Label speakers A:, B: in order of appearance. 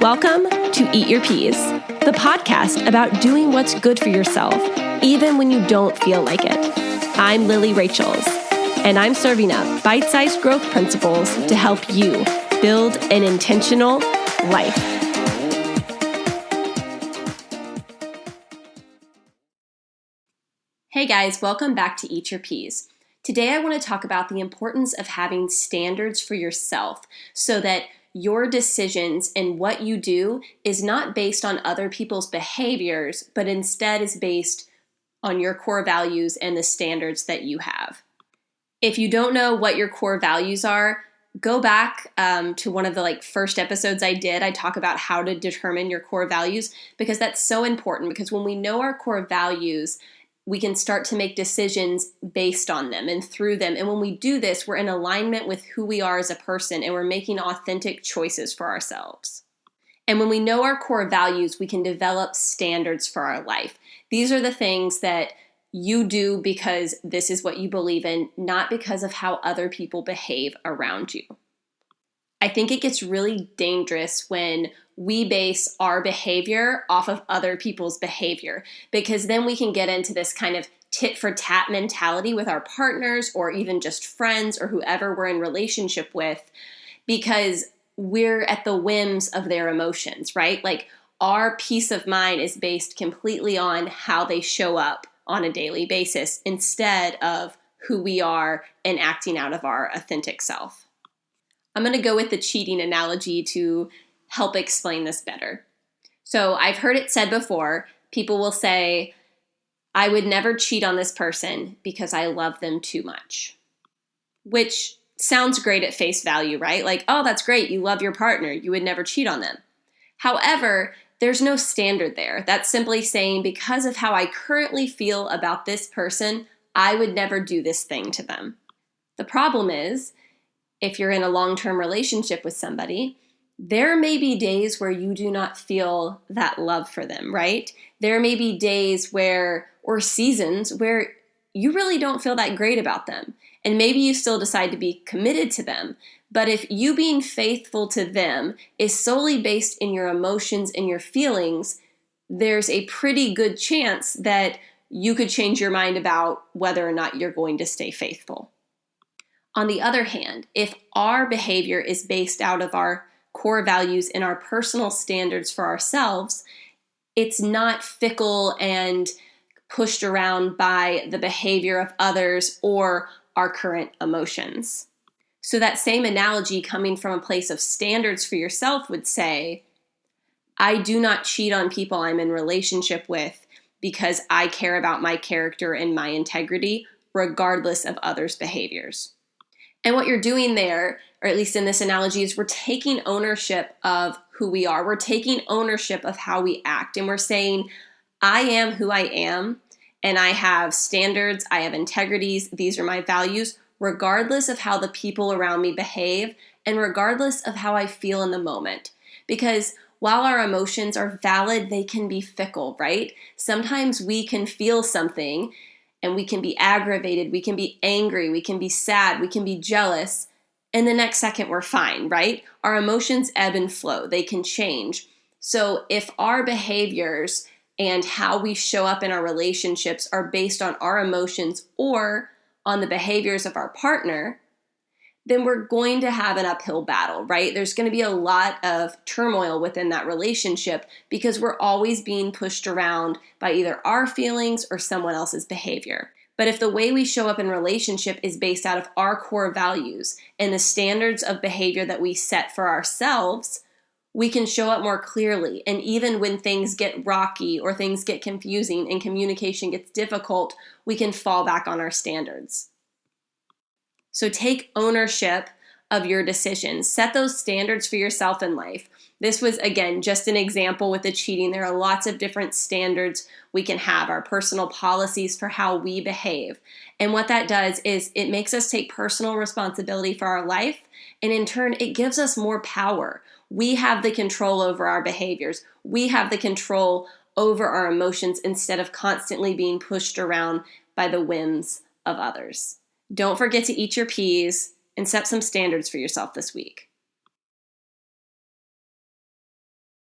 A: Welcome to Eat Your Peas, the podcast about doing what's good for yourself, even when you don't feel like it. I'm Lily Rachels, and I'm serving up bite-sized growth principles to help you build an intentional life. Hey guys, welcome back to Eat Your Peas. Today I want to talk about the importance of having standards for yourself so that your decisions and what you do is not based on other people's behaviors, but instead is based on your core values and the standards that you have. If you don't know what your core values are, go back to one of the first episodes I did. I talk about how to determine your core values because that's so important, because when we know our core values, we can start to make decisions based on them and through them. And when we do this, we're in alignment with who we are as a person, and we're making authentic choices for ourselves. And when we know our core values, we can develop standards for our life. These are the things that you do because this is what you believe in, not because of how other people behave around you. I think it gets really dangerous when we base our behavior off of other people's behavior, because then we can get into this kind of tit for tat mentality with our partners or even just friends or whoever we're in relationship with, because we're at the whims of their emotions, right? Like, our peace of mind is based completely on how they show up on a daily basis instead of who we are and acting out of our authentic self. I'm going to go with the cheating analogy to help explain this better. So I've heard it said before, people will say, I would never cheat on this person because I love them too much. Which sounds great at face value, right? Like, oh, that's great. You love your partner. You would never cheat on them. However, there's no standard there. That's simply saying, because of how I currently feel about this person, I would never do this thing to them. The problem is, if you're in a long-term relationship with somebody, there may be days where you do not feel that love for them, right? There may be days or seasons where you really don't feel that great about them. And maybe you still decide to be committed to them. But if you being faithful to them is solely based in your emotions and your feelings, there's a pretty good chance that you could change your mind about whether or not you're going to stay faithful. On the other hand, if our behavior is based out of our core values and our personal standards for ourselves, it's not fickle and pushed around by the behavior of others or our current emotions. So that same analogy coming from a place of standards for yourself would say, I do not cheat on people I'm in relationship with because I care about my character and my integrity, regardless of others' behaviors. And what you're doing there, or at least in this analogy, is we're taking ownership of who we are. We're taking ownership of how we act. And we're saying, I am who I am, and I have standards, I have integrities, these are my values, regardless of how the people around me behave, and regardless of how I feel in the moment. Because while our emotions are valid, they can be fickle, right? Sometimes we can feel something, and we can be aggravated, we can be angry, we can be sad, we can be jealous, and the next second we're fine, right? Our emotions ebb and flow, they can change. So if our behaviors and how we show up in our relationships are based on our emotions or on the behaviors of our partner, then we're going to have an uphill battle, right? There's going to be a lot of turmoil within that relationship because we're always being pushed around by either our feelings or someone else's behavior. But if the way we show up in relationship is based out of our core values and the standards of behavior that we set for ourselves, we can show up more clearly. And even when things get rocky or things get confusing and communication gets difficult, we can fall back on our standards. So take ownership of your decisions. Set those standards for yourself in life. This was, again, just an example with the cheating. There are lots of different standards we can have, our personal policies for how we behave. And what that does is it makes us take personal responsibility for our life. And in turn, it gives us more power. We have the control over our behaviors. We have the control over our emotions instead of constantly being pushed around by the whims of others. Don't forget to eat your peas and set some standards for yourself this week.